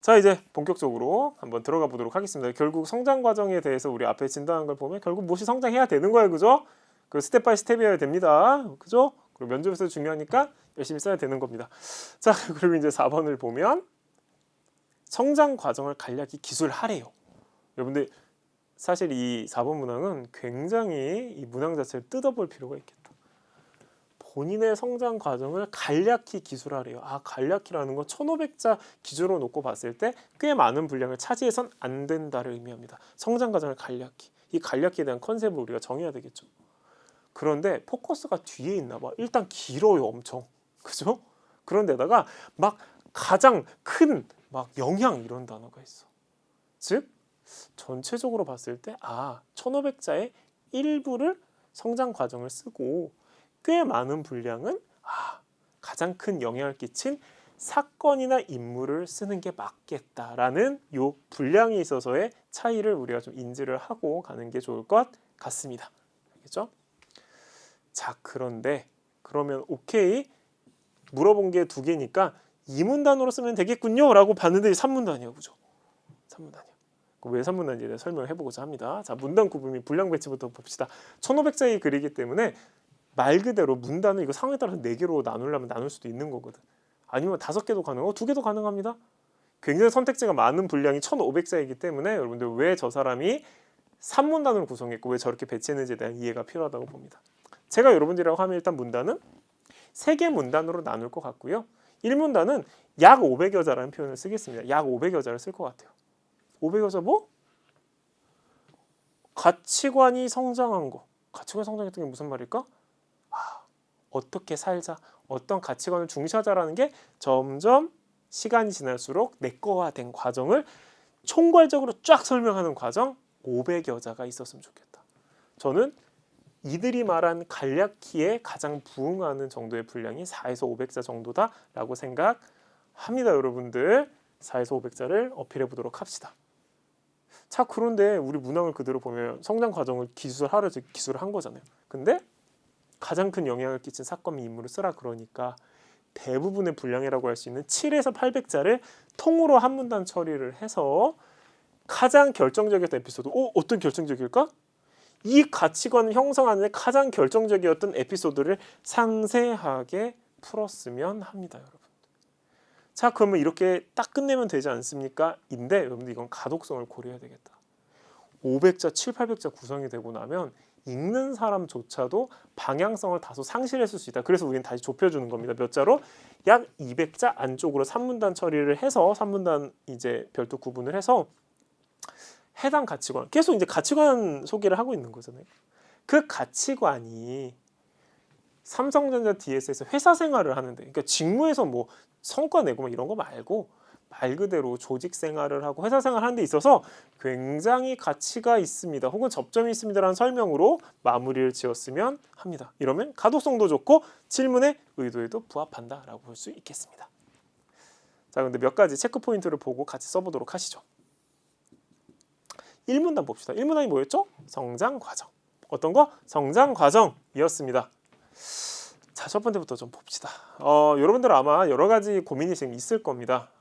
자, 이제 본격적으로 한번 들어가 보도록 하겠습니다. 결국 성장 과정에 대해서 우리 앞에 진단한 걸 보면 결국 무엇이 성장해야 되는 거예요, 그죠? 그 스텝 바이 스텝이어야 됩니다, 그죠? 그리고 면접에서 중요하니까 열심히 써야 되는 겁니다. 자, 그리고 이제 4번을 보면 성장 과정을 간략히 기술하래요. 여러분들 사실 이 4번 문항은 굉장히 이 문항 자체를 뜯어볼 필요가 있겠다. 본인의 성장 과정을 간략히 기술하래요. 간략히라는 건 1500자 기준으로 놓고 봤을 때 꽤 많은 분량을 차지해선 안 된다를 의미합니다. 성장 과정을 간략히. 이 간략히에 대한 컨셉을 우리가 정해야 되겠죠. 그런데 포커스가 뒤에 있나 봐. 일단 길어요, 엄청. 그죠? 그런데다가 막 가장 큰 막 영향 이런 단어가 있어. 즉 전체적으로 봤을 때 1500자의 일부를 성장 과정을 쓰고 꽤 많은 분량은 가장 큰 영향을 끼친 사건이나 인물을 쓰는 게 맞겠다라는 요 분량에 있어서의 차이를 우리가 좀 인지를 하고 가는 게 좋을 것 같습니다. 알겠죠? 자, 그런데 그러면 오케이, 물어본 게 두 개니까 2문단으로 쓰면 되겠군요 라고 봤는데 3문단이야, 그죠? 3문단이야. 왜 3문단인지에 대해 설명을 해보고자 합니다. 자, 문단 구분 및 분량 배치부터 봅시다. 1500자의 글이기 때문에 말 그대로 문단을 이거 상황에 따라서 4개로 나누려면 나눌 수도 있는 거거든. 아니면 5개도 가능하고 2개도 가능합니다. 굉장히 선택지가 많은 분량이 1500자이기 때문에 여러분들 왜 저 사람이 3문단을 구성했고 왜 저렇게 배치했는지에 대한 이해가 필요하다고 봅니다. 제가 여러분들이라고 하면 일단 문단은 3개 문단으로 나눌 것 같고요. 1문단은 약 500여 자라는 표현을 쓰겠습니다. 약 500여 자를 쓸 것 같아요. 500여 자 뭐? 가치관이 성장한 거. 가치관 성장했던 게 무슨 말일까? 어떻게 살자, 어떤 가치관을 중시하자라는 게 점점 시간이 지날수록 내꺼화된 과정을 총괄적으로 쫙 설명하는 과정 500여 자가 있었으면 좋겠다. 저는 이들이 말한 간략히에 가장 부응하는 정도의 분량이 4에서 500자 정도다라고 생각합니다. 여러분들 4에서 500자를 어필해 보도록 합시다. 자, 그런데 우리 문항을 그대로 보면 성장 과정을 기술을 한 거잖아요. 근데 가장 큰 영향을 끼친 사건 및 인물을 쓰라 그러니까 대부분의 분량이라고 할 수 있는 7에서 800자를 통으로 한 문단 처리를 해서 가장 결정적이었던 에피소드, 어떤 결정적일까? 이 가치관 형성하는 데 가장 결정적이었던 에피소드를 상세하게 풀었으면 합니다, 여러분. 자, 그러면 이렇게 딱 끝내면 되지 않습니까? 인데 여러분들 이건 가독성을 고려해야 되겠다. 500자, 7, 800자 구성이 되고 나면 읽는 사람조차도 방향성을 다소 상실했을 수 있다. 그래서 우리는 다시 좁혀주는 겁니다. 몇 자로? 약 200자 안쪽으로 3문단 처리를 해서 3문단 이제 별도 구분을 해서 해당 가치관, 계속 이제 가치관 소개를 하고 있는 거잖아요. 그 가치관이 삼성전자 DS에서 회사 생활을 하는데, 그러니까 직무에서 뭐 성과 내고 막 이런 거 말고 말 그대로 조직 생활을 하고 회사 생활을 하는 데 있어서 굉장히 가치가 있습니다. 혹은 접점이 있습니다라는 설명으로 마무리를 지었으면 합니다. 이러면 가독성도 좋고 질문의 의도에도 부합한다라고 볼 수 있겠습니다. 자, 근데 몇 가지 체크 포인트를 보고 같이 써보도록 하시죠. 1문단 봅시다. 1문단이 뭐였죠? 성장 과정. 어떤 거? 성장 과정이었습니다. 자, 첫 번째부터 좀 봅시다. 여러분들 아마 여러 가지 고민이 지금 있을 겁니다.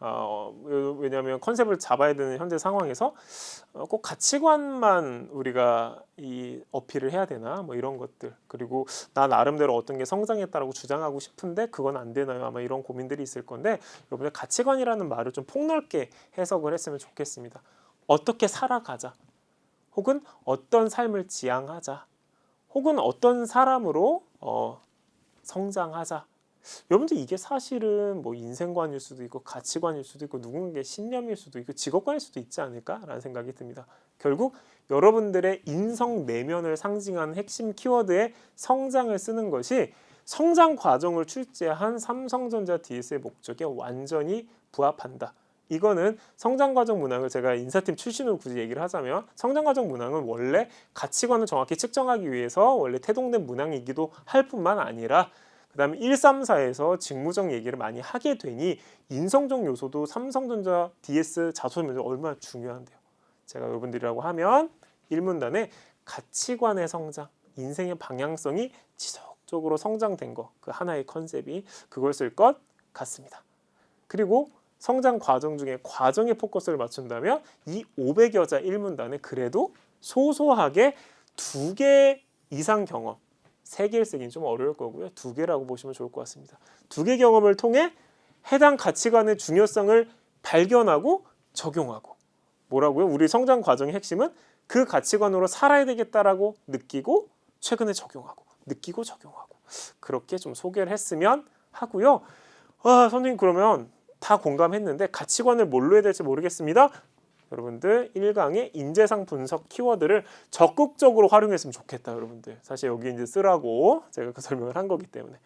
왜냐하면 컨셉을 잡아야 되는 현재 상황에서 꼭 가치관만 우리가 이 어필을 해야 되나 뭐 이런 것들, 그리고 나 나름대로 어떤 게 성장했다라고 주장하고 싶은데 그건 안 되나요? 아마 이런 고민들이 있을 건데 여러분들 가치관이라는 말을 좀 폭넓게 해석을 했으면 좋겠습니다. 어떻게 살아가자, 혹은 어떤 삶을 지향하자, 혹은 어떤 사람으로 성장하자. 여러분들 이게 사실은 뭐 인생관일 수도 있고 가치관일 수도 있고 누군가의 신념일 수도 있고 직업관일 수도 있지 않을까라는 생각이 듭니다. 결국 여러분들의 인성 내면을 상징하는 핵심 키워드의 성장을 쓰는 것이 성장 과정을 출제한 삼성전자 DS의 목적에 완전히 부합한다. 이거는 성장과정 문항을 제가 인사팀 출신으로 굳이 얘기를 하자면 성장과정 문항은 원래 가치관을 정확히 측정하기 위해서 원래 태동된 문항이기도 할 뿐만 아니라 그 다음에 134에서 직무적 얘기를 많이 하게 되니 인성적 요소도 삼성전자 DS 자소면서 얼마나 중요한데요. 제가 여러분들이라고 하면 1문단에 가치관의 성장, 인생의 방향성이 지속적으로 성장된 거, 그 하나의 컨셉이 그걸 쓸 것 같습니다. 그리고 성장 과정 중에 과정에 포커스를 맞춘다면 이 500여 자 1문단에 그래도 소소하게 2개 이상 경험, 3개를 쓰기는 좀 어려울 거고요. 2개라고 보시면 좋을 것 같습니다. 2개 경험을 통해 해당 가치관의 중요성을 발견하고 적용하고, 뭐라고요? 우리 성장 과정의 핵심은 그 가치관으로 살아야 되겠다라고 느끼고 최근에 적용하고, 느끼고 적용하고, 그렇게 좀 소개를 했으면 하고요. 선생님 그러면 다 공감했는데 가치관을 뭘로 해야 될지 모르겠습니다. 여러분들 1강의 인재상 분석 키워드를 적극적으로 활용했으면 좋겠다. 여러분들 사실 여기 이제 쓰라고 제가 그 설명을 한 거기 때문에.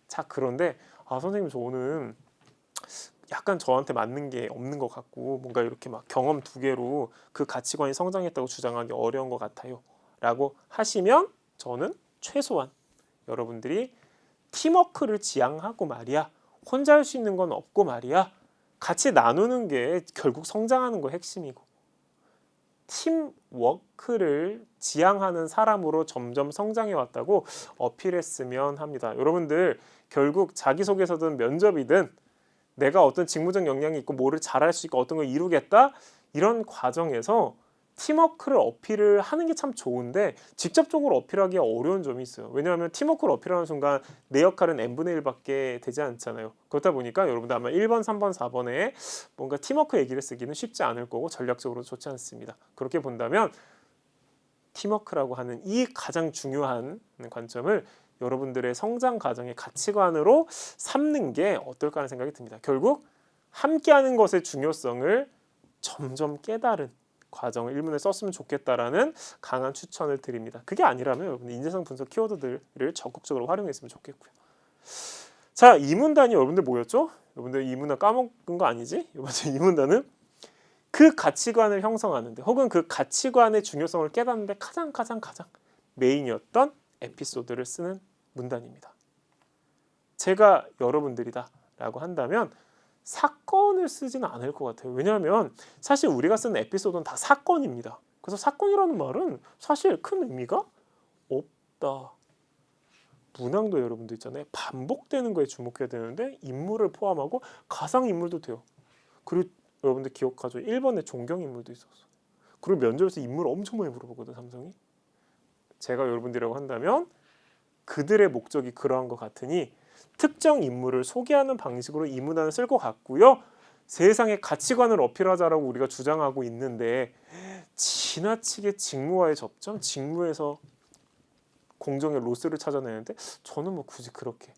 자, 그런데 선생님 저는 약간 저한테 맞는 게 없는 것 같고 뭔가 이렇게 막 경험 2개로 그 가치관이 성장했다고 주장하기 어려운 것 같아요 라고 하시면, 저는 최소한 여러분들이 팀워크를 지향하고 말이야, 혼자 할 수 있는 건 없고 말이야, 같이 나누는 게 결국 성장하는 거 핵심이고, 팀워크를 지향하는 사람으로 점점 성장해 왔다고 어필했으면 합니다. 여러분들 결국 자기소개서든 면접이든 내가 어떤 직무적 역량이 있고 뭐를 잘할 수 있고 어떤 걸 이루겠다, 이런 과정에서 팀워크를 어필을 하는 게 참 좋은데 직접적으로 어필하기가 어려운 점이 있어요. 왜냐하면 팀워크를 어필하는 순간 내 역할은 n분의 1밖에 되지 않잖아요. 그렇다 보니까 여러분들 아마 1번, 3번, 4번에 뭔가 팀워크 얘기를 쓰기는 쉽지 않을 거고 전략적으로 좋지 않습니다. 그렇게 본다면 팀워크라고 하는 이 가장 중요한 관점을 여러분들의 성장 과정의 가치관으로 삼는 게 어떨까 하는 생각이 듭니다. 결국 함께하는 것의 중요성을 점점 깨달은 과정을 1문에 썼으면 좋겠다라는 강한 추천을 드립니다. 그게 아니라면 여러분 인재상 분석 키워드들을 적극적으로 활용했으면 좋겠고요. 자, 2문단이 여러분들 뭐였죠? 여러분들 2문단 까먹은 거 아니지? 이번 2문단은 그 가치관을 형성하는데 혹은 그 가치관의 중요성을 깨닫는데 가장 메인이었던 에피소드를 쓰는 문단입니다. 제가 여러분들이다 라고 한다면 사건을 쓰지는 않을 것 같아요. 왜냐하면 사실 우리가 쓰는 에피소드는 다 사건입니다. 그래서 사건이라는 말은 사실 큰 의미가 없다. 문항도 여러분들 있잖아요. 반복되는 거에 주목해야 되는데 인물을 포함하고 가상인물도 돼요. 그리고 여러분들 기억하죠? 1번에 존경인물도 있었어. 그리고 면접에서 인물을 엄청 많이 물어보거든, 삼성이. 제가 여러분들이라고 한다면 그들의 목적이 그러한 것 같으니 특정 인물을 소개하는 방식으로 이 문단을 쓸 것 같고요. 세상의 가치관을 어필하자라고 우리가 주장하고 있는데 지나치게 직무와의 접점, 직무에서 공정의 로스를 찾아내는데 저는 뭐 굳이 그렇게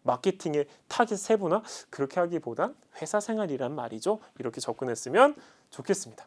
마케팅의 타겟 세분화 그렇게 하기보단 회사 생활이란 말이죠. 이렇게 접근했으면 좋겠습니다.